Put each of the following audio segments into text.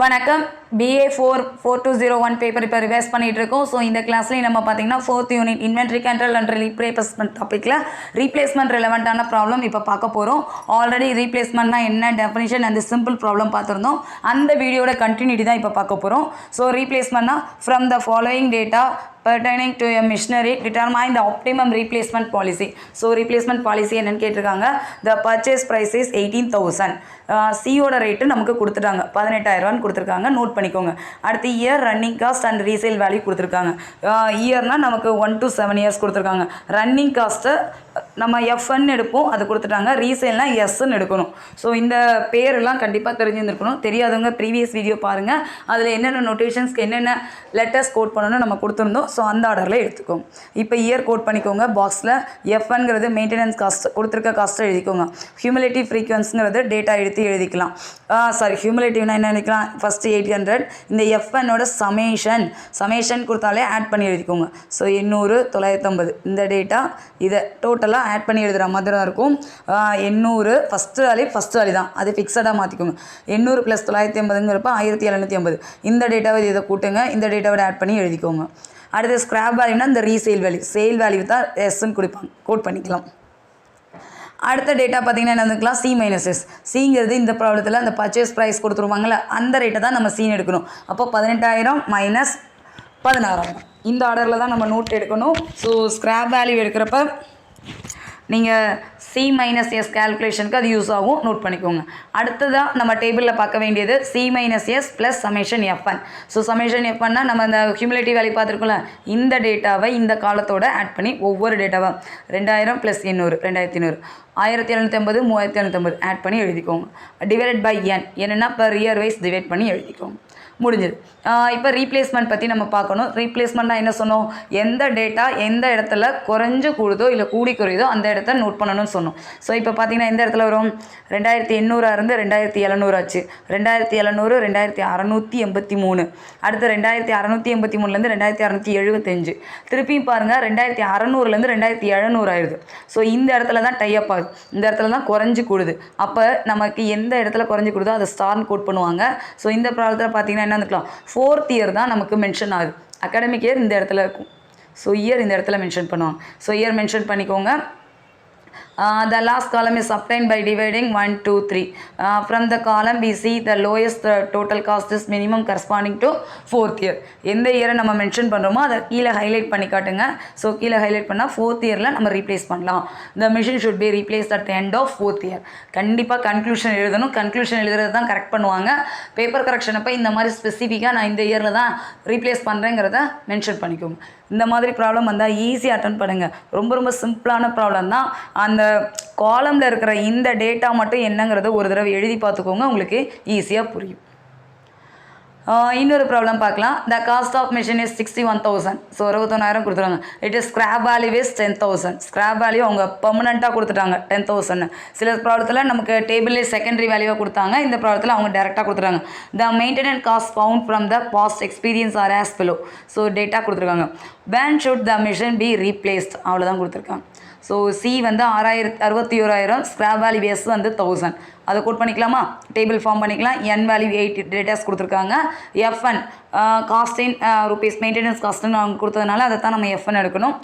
வணக்கம். BA4201 paper இப்போ revise பண்ணிகிட்டு இருக்கோம். ஸோ இந்த கிளாஸ்லேயும் நம்ம பார்த்தீங்கன்னா 4th unit inventory control and replacement டாப்பிக்கில் ரீப்ளேஸ்மெண்ட் ரிலவெண்ட்டான ப்ராப்ளம் இப்போ பார்க்க போகிறோம். ஆல்ரெடி ரீப்ளேஸ்மெண்ட்னா என்ன டெஃபினிஷன் அந்த சிம்பிள் ப்ராப்ளம் பார்த்துருந்தோம். அந்த வீடியோட கண்டினியூட்டி தான் இப்போ பார்க்க போகிறோம். ஸோ ரீப்ளேஸ்மெண்ட்னா from the following data pertaining to a machinery determine the optimum replacement policy. So replacement policy என்னன்னு கேட்டிருக்காங்க. The purchase price is 18,000. சியோட ரேட்டு நமக்கு கொடுத்துட்டாங்க 18,000 கொடுத்துருக்காங்க. நோட் பண்ணிக்கோங்க. அடுத்து year running cost and resale value கொடுத்துருக்காங்க. இயர்னால் நமக்கு 1 to 7 இயர்ஸ் கொடுத்துருக்காங்க. ரன்னிங் காஸ்ட்டு நம்ம எஃப்ன்னு எடுப்போம், அது கொடுத்துட்டாங்க. ரீசேல்னால் எஸ்ன்னு எடுக்கணும். ஸோ இந்த பேரெல்லாம் கண்டிப்பாக தெரிஞ்சுருந்துருக்கணும். தெரியாதவங்க ப்ரீவியஸ் வீடியோ பாருங்கள். அதில் என்னென்ன நோட்டேஷன்ஸ்க்கு என்னென்ன லெட்டர்ஸ் கோட் பண்ணணும்னு நம்ம கொடுத்துருந்தோம். ஸோ அந்த ஆர்டரில் எடுத்துக்கோங்க. இப்போ இயர் கோட் பண்ணிக்கோங்க. பாக்ஸில் எஃப்ங்கிறது மெயின்டெனன்ஸ் காஸ்ட் கொடுத்துருக்க காஸ்ட்டை எழுதிக்கோங்க. ஹியூமுலேட்டிவ் ஃப்ரீக்வன்ஸுங்கிறது டேட்டா எழுதிக்கலாம். ஹியூமுலேட்டிவ்னா என்ன எழுதிக்கலாம்? ஃபஸ்ட்டு 800 இந்த எஃப்என்னோட சமேஷன் கொடுத்தாலே ஆட் பண்ணி எழுதிக்கோங்க. ஸோ 800 950 இந்த டேட்டா இதை டோட்டலாக ஆட் பண்ணி எழுதுகிற மாதிரி தான் இருக்கும். 800 ஃபஸ்ட்டு வேலி தான், அது ஃபிக்ஸடாக மாற்றிக்கோங்க. 800 + 950ங்கிறப்ப 1750. இந்த டேட்டாவை இதை கூட்டுங்க, இந்த டேட்டாவோட ஆட் பண்ணி எழுதிக்கோங்க. அடுத்து ஸ்கிராப் வேல்யூனா இந்த ரீசேல் வேல்யூ, சேல் வேல்யூ தான் எஸ்ன்னு கொடுப்பாங்க, கோட் பண்ணிக்கலாம். அடுத்த டேட்டா பார்த்தீங்கன்னா என்ன இருந்துக்கலாம்? C-S. சிங்கிறது இந்த ப்ராப்ளத்தில் அந்த பர்ச்சேஸ் ப்ரைஸ் கொடுத்துருவாங்கள்ல, அந்த ரேட்டை தான் நம்ம சீன் எடுக்கணும். அப்போ 18,000 - 16,000 இந்த ஆர்டரில் தான் நம்ம நோட் எடுக்கணும். ஸோ ஸ்கிராப் வேல்யூ எடுக்கிறப்ப நீங்கள் C-S கேல்குலேஷனுக்கு அது யூஸ் ஆகும், நோட் பண்ணிக்கோங்க. அடுத்ததாக நம்ம டேபிளில் பார்க்க வேண்டியது C-S + summation Fn. So summation Fன்னா நம்ம இந்த ஹியூமுலேட்டிவ் வேல்யூ பார்த்துருக்கோம்ல, இந்த டேட்டாவை இந்த காலத்தோட ஆட் பண்ணி ஒவ்வொரு டேட்டாவை 2000 + 800 2750 1750 3750 ஆட் பண்ணி எழுதிக்கோங்க. டிவைடட் பை n என்னென்னா per year வைஸ் டிவைட் பண்ணி எழுதிக்கோங்க. முடிஞ்சது. இப்போ ரீப்ளேஸ்மெண்ட் பற்றி நம்ம பார்க்கணும். ரீப்ளேஸ்மெண்ட்னா என்ன சொன்னோம்? எந்த டேட்டா எந்த இடத்துல குறைஞ்சு கூடுதோ இல்லை கூடி குறையுதோ அந்த இடத்த நோட் பண்ணணும்னு சொன்னோம். ஸோ இப்போ பார்த்தீங்கன்னா எந்த இடத்துல வரும்? 2800 இருந்து 2700 ஆச்சு. 2700 2683. அடுத்து 2683லேருந்து 2675. திருப்பியும் பாருங்கள் 2600லேருந்து 2700 ஆயிடுது. ஸோ இந்த இடத்துல தான் டைப் ஆகுது, இந்த இடத்துல தான் குறைஞ்சி கூடுது. அப்போ நமக்கு எந்த இடத்துல குறைஞ்சி கூடுதோ அதை ஸ்டார்னு கோட் பண்ணுவாங்க. ஸோ இந்த ப்ராப்ளத்தில் பார்த்தீங்கன்னா என்ன இருக்கலாம்? 4th இயர் தான் நமக்கு மென்ஷன் ஆகுது. அகாடமிக் இயர் இந்த இடத்துல இருக்கும். ஸோ இயர் இந்த இடத்துல மென்ஷன் பண்ணுவாங்க. ஸோ இயர் மென்ஷன் பண்ணிக்கோங்க. The last column is obtained by dividing 1 2 3. From the column we see the lowest total cost is minimum corresponding to 4th year. எந்த இயரை நம்ம மென்ஷன் பண்ணுறோமோ அதை கீழே ஹைலைட் பண்ணி காட்டுங்க. ஸோ கீழே ஹைலைட் பண்ணால் 4th இயரில் நம்ம ரீப்ளேஸ் பண்ணலாம். The machine should be replaced at the end of 4th year. கண்டிப்பாக கன்க்ளூஷன் எழுதணும். கன்க்ளூஷன் எழுதுறது தான் கரெக்ட் பண்ணுவாங்க. பேப்பர் கரெக்ஷன் அப்போ இந்த மாதிரி ஸ்பெசிஃபிக்காக நான் இந்த இயரில் தான் ரீப்ளேஸ் பண்ணுறேங்கிறத மென்ஷன் பண்ணிக்கோங்க. இந்த மாதிரி ப்ராப்ளம் வந்தால் ஈஸியாக அட்டன் பண்ணுங்கள். ரொம்ப ரொம்ப சிம்பிளான ப்ராப்ளம் தான். அந்த காலமில் இருக்கிற இந்த டேட்டா மட்டும் என்னங்கிறத ஒரு தடவை எழுதி பார்த்துக்கோங்க, உங்களுக்கு ஈஸியாக புரியும். இன்னொரு ப்ராப்ளம் பார்க்கலாம். The cost of machine is 61,000. So 61,000 கொடுத்துருவாங்க. It is scrap value is 10,000. Scrap value அவங்க பெர்மனண்ட்டாக கொடுத்துட்டாங்க 10,000. சில ப்ராப்ளத்தில் நமக்கு டேபிள்லே செகண்டரி வேல்யூவாக கொடுத்தாங்க. இந்த ப்ராப்ளத்தில் அவங்க டேரெக்டாக கொடுத்துருக்காங்க. The maintenance cost found from the past experience are as below. So data கொடுத்துருக்காங்க. when should the machine be replaced அவ்வளோதான் கொடுத்துருக்காங்க. ஸோ சி வந்து 61,000, ஸ்கிராப் வேல்யூ எஸ் வந்து 1000. அதை கோட் பண்ணிக்கலாமா? டேபிள் ஃபார்ம் பண்ணிக்கலாம். என் வேல்யூ 8 டேட்டாஸ் கொடுத்துருக்காங்க. எஃப்என் காஸ்டின் ருபீஸ் மெயின்டெனன்ஸ் காஸ்ட்டுன்னு அவங்க கொடுத்ததுனால அதை தான் நம்ம எஃப்என் எடுக்கணும்.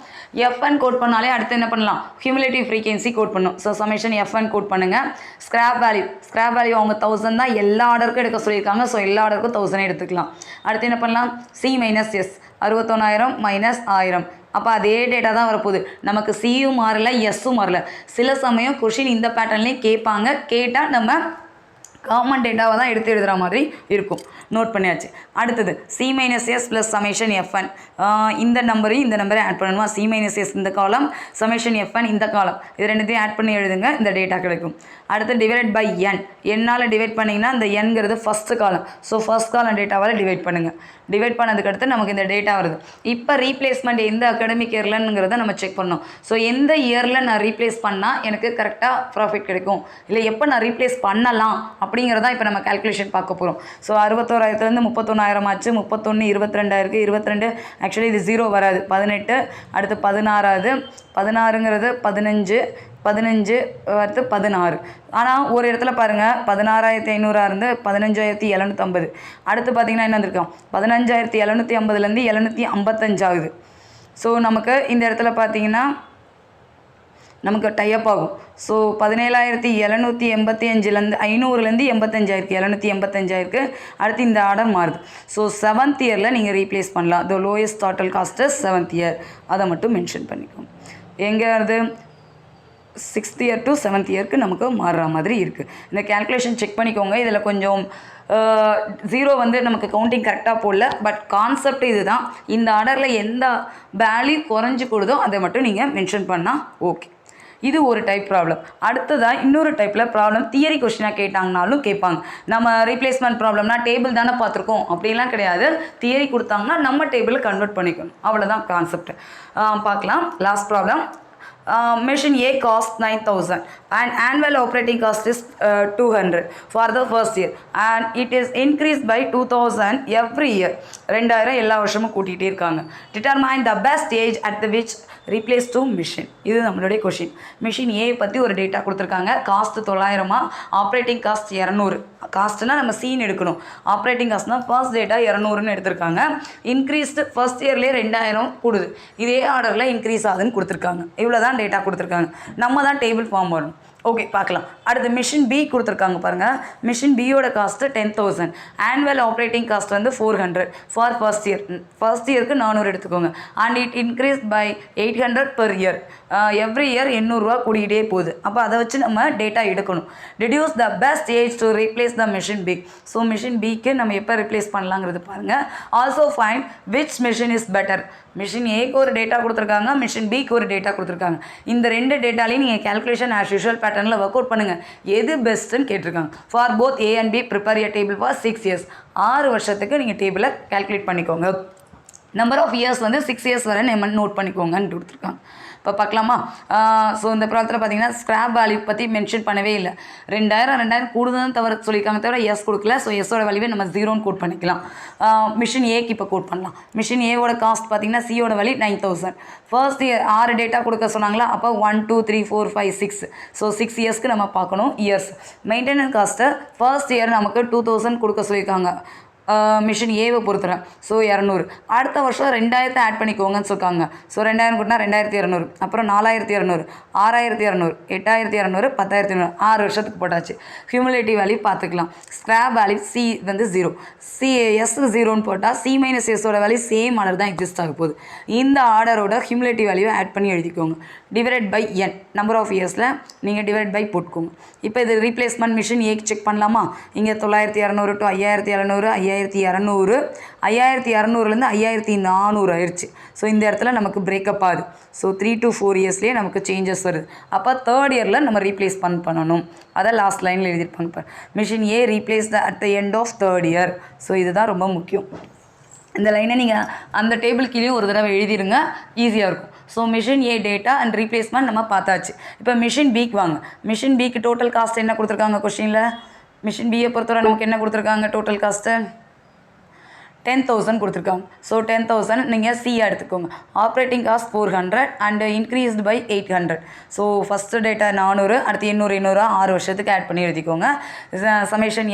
எஃப்என் கோட் பண்ணாலே அடுத்து என்ன பண்ணலாம்? ஹியூமுலேட்டிவ் ஃப்ரீக்வன்சி கோட் பண்ணணும். ஸோ சமேஷன் எஃப்என் கோட் பண்ணுங்கள். ஸ்கிராப் வேல்யூ அவங்க 1000 தான் எல்லா ஆர்டருக்கும் எடுக்க சொல்லியிருக்காங்க. ஸோ எல்லா ஆர்டருக்கும் 1000 எடுத்துக்கலாம். அடுத்து என்ன பண்ணலாம்? C-S 61,000 - 1000. அப்போ அதே டேட்டா தான் வரப்போகுது. நமக்கு சியும் மாறல, எஸ்ஸும் மாறல. சில சமயம் கொஷின் இந்த பேட்டர்ன்லேயும் கேட்பாங்க. கேட்டால் நம்ம காமன் டேட்டாவை தான் எடுத்து எழுதுகிற மாதிரி இருக்கும். நோட் பண்ணியாச்சு. அடுத்தது C-S + சமேஷன் Fn. இந்த நம்பரையும் ஆட் பண்ணணுமா? C-S இந்த காலம், சமேஷன் Fn இந்த காலம், இது ரெண்டுத்தையும் ஆட் பண்ணி எழுதுங்க. இந்த டேட்டா கிடைக்கும். அடுத்து டிவைட் பை n. என்னால் டிவைட் பண்ணிங்கன்னா இந்த என்கிறது ஃபஸ்ட்டு காலம். ஸோ ஃபஸ்ட் காலம் டேட்டாவால் டிவைட் பண்ணுங்கள். டிவைட் பண்ணதுக்கு அடுத்து நமக்கு இந்த டேட்டா வருது. இப்போ ரீப்ளேஸ்மெண்ட் எந்த அகாடமிக் இயர்லங்கிறத நம்ம செக் பண்ணணும். ஸோ எந்த இயரில் நான் ரீப்ளேஸ் பண்ணால் எனக்கு கரெக்டாக ப்ராஃபிட் கிடைக்கும், இல்லை எப்போ நான் ரீப்ளேஸ் பண்ணலாம் அப்படிங்கிறதான் இப்போ நம்ம கால்குலேஷன் பார்க்க போகிறோம். ஸோ 61,000 31,000 ஆச்சு. 31 22 22 ஆக்சுவலி இது 0 வராது. 18 அடுத்து 16 16ங்கிறது 15 15 அடுத்து 16. ஆனால் ஒரு இடத்துல பாருங்கள் 16,500 இருந்து 15,750. அடுத்து பார்த்திங்கன்னா என்ன வந்திருக்கோம் 15,750லேருந்து 755 ஆகுது. ஸோ நமக்கு இந்த இடத்துல பார்த்திங்கன்னா நமக்கு டைப் ஆகும். ஸோ 17,785லேருந்து 500லேருந்து 85,785 அடுத்து இந்த ஆர்டர் மாறுது. ஸோ 7th இயரில் நீங்கள் ரீப்ளேஸ் பண்ணலாம். The lowest total cost 7th year அதை மட்டும் மென்ஷன் பண்ணிக்கோங்க. எங்கே அது 6th இயர் டு 7th இயருக்கு நமக்கு மாறுற மாதிரி இருக்குது. இந்த கேல்குலேஷன் செக் பண்ணிக்கோங்க. இதில் கொஞ்சம் 0 வந்து நமக்கு கவுண்டிங் கரெக்டாக போடல. பட் கான்செப்ட் இது தான். இந்த ஆர்டரில் எந்த வேல்யூ குறைஞ்சி கொடுதோ அதை மட்டும் நீங்கள் மென்ஷன் பண்ணால் ஓகே. இது ஒரு டைப் ப்ராப்ளம். அடுத்ததாக இன்னொரு டைப்பில் ப்ராப்ளம் தியரி கொஸ்டினாக கேட்டாங்கனாலும் கேட்பாங்க. நம்ம ரீப்ளேஸ்மெண்ட் ப்ராப்ளம்னா டேபிள் தானே பார்த்துருக்கோம் அப்படிலாம் கிடையாது. தியரி கொடுத்தாங்கன்னா நம்ம டேபிளை கன்வெர்ட் பண்ணிக்கணும். அவ்வளோதான் கான்செப்ட். பார்க்கலாம். Last problem. Machine A cost 9,000 and annual operating cost is 200 for the first year and it is increased by 2,000 every year. 2000 எல்லா வருஷமும் கூட்டிகிட்டே இருக்காங்க. Determine the best age at which replace to machine. இது நம்மளுடைய question. Machine ஏ பற்றி ஒரு data கொடுத்துருக்காங்க. Cost 900, operating cost 200. காஸ்ட்னா நம்ம scene எடுக்கணும். ஆப்ரேட்டிங் காஸ்ட்னா ஃபர்ஸ்ட் டேட்டா 200ன்னு எடுத்திருக்காங்க. இன்க்ரீஸ்டு ஃபர்ஸ்ட் இயர்லேயே 2000 கூடுது. இதே ஆர்டரில் இன்க்ரீஸ் ஆகுதுன்னு கொடுத்துருக்காங்க. இவ்வளோ தான் டேட்டா கொடுத்துருக்காங்க. நம்ம தான் டேபிள் ஃபார்ம் பண்ணணும். ஓகே பார்க்கலாம். அடுத்து மிஷின் பி கொடுத்துருக்காங்க பாருங்கள். மிஷின் பியோட காஸ்ட்டு 10,000. ஆனுவல் ஆப்ரேட்டிங் காஸ்ட் வந்து 400 ஃபார் ஃபர்ஸ்ட் இயர். ஃபர்ஸ்ட் இயருக்கு 400 எடுத்துக்கோங்க. And it increase by 800 per year. Every year 800 கூடிக்கிட்டே போகுது. அப்போ அதை வச்சு நம்ம டேட்டா எடுக்கணும். Deduce the best age to replace the machine B. So machine பிக்கு நம்ம எப்போ ரிப்ளேஸ் பண்ணலாங்கிறது பாருங்கள். Also find which machine is better. Machine ஏக்கு ஒரு டேட்டா கொடுத்துருக்காங்க, மிஷின் பிக்கு ஒரு டேட்டா கொடுத்துருக்காங்க. இந்த ரெண்டு டேட்டாலையும் நீங்கள் கேல்குலேஷன் ஆஸ் யூஷுவல் பேட்டர்னில் ஒர்க் அவுட் பண்ணுங்கள். எது பெஸ்ட்டுன்னு கேட்டிருக்காங்க. For both A and B prepare a table for 6 years. 6 வருஷத்துக்கு நீங்கள் டேபிளை கேல்குலேட் பண்ணிக்கோங்க. நம்பர் ஆஃப் இயர்ஸ் வந்து 6 இயர்ஸ் வரை நம்ம நோட் பண்ணிக்கோங்கன்னு கொடுத்துருக்காங்க. இப்போ பார்க்கலாமா? ஸோ இந்த ப்ராப்ளத்தில் பார்த்தீங்கன்னா ஸ்க்ராப் வேல்யூ பற்றி மென்ஷன் பண்ணவே இல்லை. 2000 கூடுதல் தவிர சொல்லியிருக்காங்க தவிர எஸ் கொடுக்கல. ஸோ எஸ்ஸோட வேல்யூவே நம்ம 0ன்னு கோட் பண்ணிக்கலாம். மிஷின் ஏக்கு இப்போ கோட் பண்ணலாம். மிஷின் ஏவோட காஸ்ட் பார்த்தீங்கன்னா சியோட வேல்யூ 9,000. ஃபர்ஸ்ட் இயர் 6 டேட்டா கொடுக்க சொன்னாங்களா. அப்போ 1 2 3 4 5 6. ஸோ 6 இயர்ஸ்க்கு நம்ம பார்க்கணும் இயர்ஸ். மெயின்டெனன்ஸ் காஸ்ட்டை ஃபர்ஸ்ட் இயர் நமக்கு 2,000 கொடுக்க சொல்லியிருக்காங்க. மிஷின் ஏவை பொறுத்துறேன். ஸோ 200. அடுத்த வருஷம் 2000 ஆட் பண்ணிக்கோங்கன்னு சொல்லியிருக்காங்க. ஸோ 2000 கூட்டினா 2200. அப்புறம் 4200, 6200, 8200, 10,200. 6 வருஷத்துக்கு போட்டாச்சு. ஹியூமுலேட்டிவ் வேல்யூ பார்த்துக்கலாம். ஸ்க்ராப் வேல்யூ சி வந்து 0. எஸ் 0ன்னு போட்டால் சி மைனஸ் எஸ்ஸோட வேல்யூ சேம் ஆர்டர் தான் எக்ஸிஸ்ட் ஆக போகுது. இந்த ஆர்டரோட ஹியூமுலேட்டிவ் வேல்யூ ஆட் பண்ணி எழுதிக்கோங்க. Divide by N number of இயர்ஸில் நீங்கள் டிவைட் பை போட்டுக்கோங்க. இப்போ இது ரீப்ளேஸ்மெண்ட் மிஷின் ஏக்கு செக் பண்ணலாமா? இங்கே 9,200 டு 5,700, 5,200, 5,200லேருந்து 5,400 ஆயிடுச்சு. ஸோ இந்த இடத்துல நமக்கு பிரேக்கப் ஆகுது. ஸோ 3 to 4 இயர்ஸ்லேயே நமக்கு சேஞ்சஸ் வருது. அப்போ தேர்ட் இயரில் நம்ம ரீப்ளேஸ் பண்ணணும். அதை லாஸ்ட் லைனில் எழுதியிருப்பாங்க. Machine A replace at the end of third year. So இதுதான் ரொம்ப முக்கியம். இந்த லைனை நீங்கள் அந்த டேபிள் கீழேயும் ஒரு தடவை எழுதிடுங்க, ஈஸியாக இருக்கும். So machine A data and replacement நம்ம பார்த்தாச்சு. இப்போ மிஷின் பிக்கு வாங்க. மிஷின் பிக்கு டோட்டல் காஸ்ட் என்ன கொடுத்துருக்காங்க கொஸ்டினில்? மிஷின் பியை பொறுத்தவரை நமக்கு என்ன கொடுத்துருக்காங்க? டோட்டல் காஸ்ட்டு 10,000 கொடுத்துருக்காங்க. ஸோ 10,000 நீங்கள் சியாக எடுத்துக்கோங்க. Operating cost 400 and increased by 800. So first data 400, அடுத்து 800 6 வருஷத்துக்கு ஆட் பண்ணி எழுதிக்கோங்க. சமேஷன்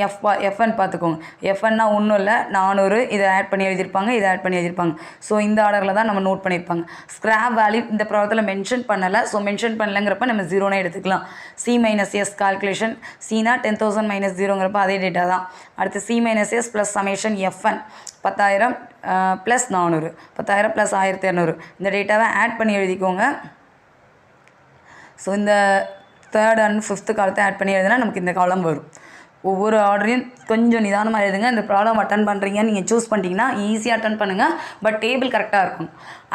எஃப்என் பார்த்துக்கோங்க. எஃப்என்னா ஒன்றும் இல்லை 400, இதை ஆட் பண்ணி எழுதியிருப்பாங்க, இதை ஆட் பண்ணி எழுதியிருப்பாங்க. ஸோ இந்த ஆர்டரில் தான் நம்ம நோட் பண்ணியிருப்பாங்க. ஸ்க்ராப் வேல்யூ இந்த ப்ராப்ளத்தில் மென்ஷன் பண்ணலை. ஸோ மென்ஷன் பண்ணலைங்கிறப்ப நம்ம 0னே எடுத்துக்கலாம். C minus S calculation. சினா 10,000 மைனஸ் 0ங்கிறப்ப அதே டேட்டா தான். அடுத்து C minus S plus summation F N 10,000 plus 400, 10,000 plus 1,200. இந்த டேட்டாவை ஆட் பண்ணி எழுதிக்கோங்க. ஸோ இந்த தேர்ட் அண்ட் ஃபிஃப்த்து காலத்தை ஆட் பண்ணி எழுதினா நமக்கு இந்த காலம் வரும். ஒவ்வொரு ஆர்டரையும் கொஞ்சம் நிதானமாக எழுதுங்க. இந்த ப்ராப்ளம் அட்டன் பண்ணுறீங்கன்னு நீங்கள் சூஸ் பண்ணிட்டீங்கன்னா ஈஸியாக அட்டன் பண்ணுங்கள். பட் டேபிள் கரெக்டாக இருக்கும்.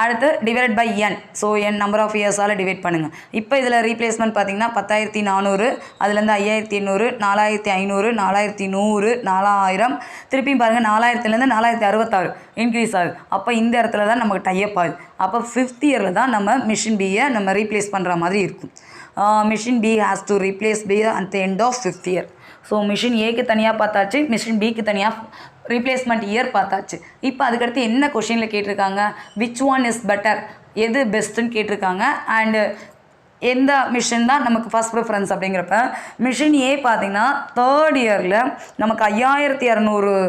அடுத்து divide by N. So N number of இயர்ஸால் டிவைட் பண்ணுங்கள். இப்போ இதில் ரீப்ளேஸ்மெண்ட் பார்த்தீங்கன்னா 10,400, அதுலேருந்து 5,800, 4,500, 4,100, 4,000. திருப்பியும் பாருங்கள் 4,000லேருந்து 4,066 இன்க்ரீஸ் ஆகுது. அப்போ இந்த இடத்துல தான் நமக்கு டைப் ஆகுது. அப்போ 5th இயரில் தான் நம்ம மிஷின் பியை நம்ம ரீப்ளேஸ் பண்ணுற மாதிரி இருக்கும். Machine B has to replace be at the end of 5th year. So machine ஏக்கு தனியாக பார்த்தாச்சு, மிஷின் பிக்கு தனியாக ரீப்ளேஸ்மெண்ட் இயர் பார்த்தாச்சு. இப்போ அதுக்கடுத்து என்ன கொஷினில் கேட்டிருக்காங்க, விச் ஒன் இஸ் பெட்டர், எது பெஸ்ட்டுன்னு கேட்டிருக்காங்க. அண்டு எந்த மிஷின் தான் நமக்கு ஃபஸ்ட் ப்ரிஃபரன்ஸ் அப்படிங்கிறப்ப மிஷின் ஏ பார்த்திங்கன்னா 3rd இயரில் நமக்கு 5200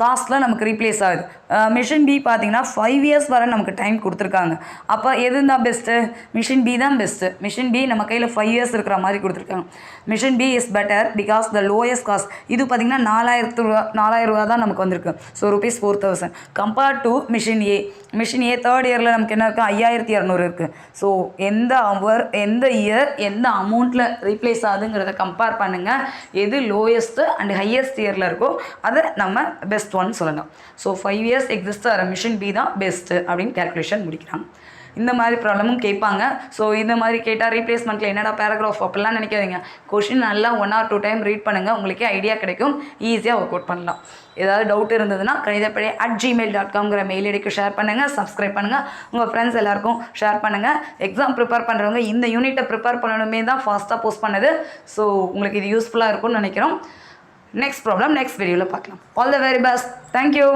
காஸ்ட்டில் நமக்கு ரீப்ளேஸ் ஆகுது. மிஷின் பி பார்த்திங்கன்னா 5 இயர்ஸ் வரை நமக்கு டைம் கொடுத்துருக்காங்க. அப்போ எது தான் பெஸ்ட்டு, மிஷின் பி தான் பெஸ்ட்டு. மிஷின் பி நம்ம கையில் 5 இயர்ஸ் இருக்கிற மாதிரி கொடுத்துருக்காங்க. Machine B is better because the lowest cost. இது பார்த்திங்கன்னா 4000 ரூபா தான் நமக்கு வந்திருக்கு. So ₹4000 compared to machine A. Machine A 3rd இயரில் நமக்கு என்ன இருக்குது, 5200 இருக்குது. ஸோ எந்த அவர் எந்த இயர் எந்த அமௌண்ட்டில் ரீப்ளேஸ் ஆகுதுங்கிறத கம்பேர் பண்ணுங்கள். எது லோயஸ்ட்டு அண்ட் ஹையஸ்ட் இயரில் இருக்கோ அதை நம்ம பெஸ்ட் ஒன் சொல்லலாம். ஸோ 5 இயர்ஸ் எக்ஸிஸ்ட் ஆகிற மிஷின் பி தான் பெஸ்ட்டு அப்படின்னு கேல்குலேஷன் முடிக்கிறாங்க. இந்த மாதிரி ப்ராப்ளமும் கேட்பாங்க. ஸோ இந்த மாதிரி கேட்டால் ரீப்ளேஸ்மெண்ட்டில் என்னடா பேராகிராஃப் அப்படிலாம் நினைக்காதீங்க. கொஷின் நல்லா 1 or 2 டைம் ரீட் பண்ணுங்கள், உங்களுக்கே ஐடியா கிடைக்கும், ஈஸியாக ஒர்க் அவுட் பண்ணலாம். ஏதாவது டவுட் இருந்ததுன்னா kanidapadi@gmail.com மெயில் ஐடிக்கு ஷேர் பண்ணுங்கள், சப்ஸ்கிரைப் பண்ணுங்கள், உங்கள் ஃப்ரெண்ட்ஸ் எல்லாருக்கும் ஷேர் பண்ணுங்கள். எக்ஸாம் ப்ரிப்பேர் பண்ணுறவங்க இந்த யூனிட்டை ப்ரிப்பேர் பண்ணணுமே தான் ஃபாஸ்ட்டாக போஸ்ட் பண்ணுது. ஸோ உங்களுக்கு இது யூஸ்ஃபுல்லாக இருக்கும்னு நினைக்கிறோம். நெக்ஸ்ட் ப்ராப்ளம் நெக்ஸ்ட் வீடியோவில் பார்க்கலாம். All the very best. Thank you.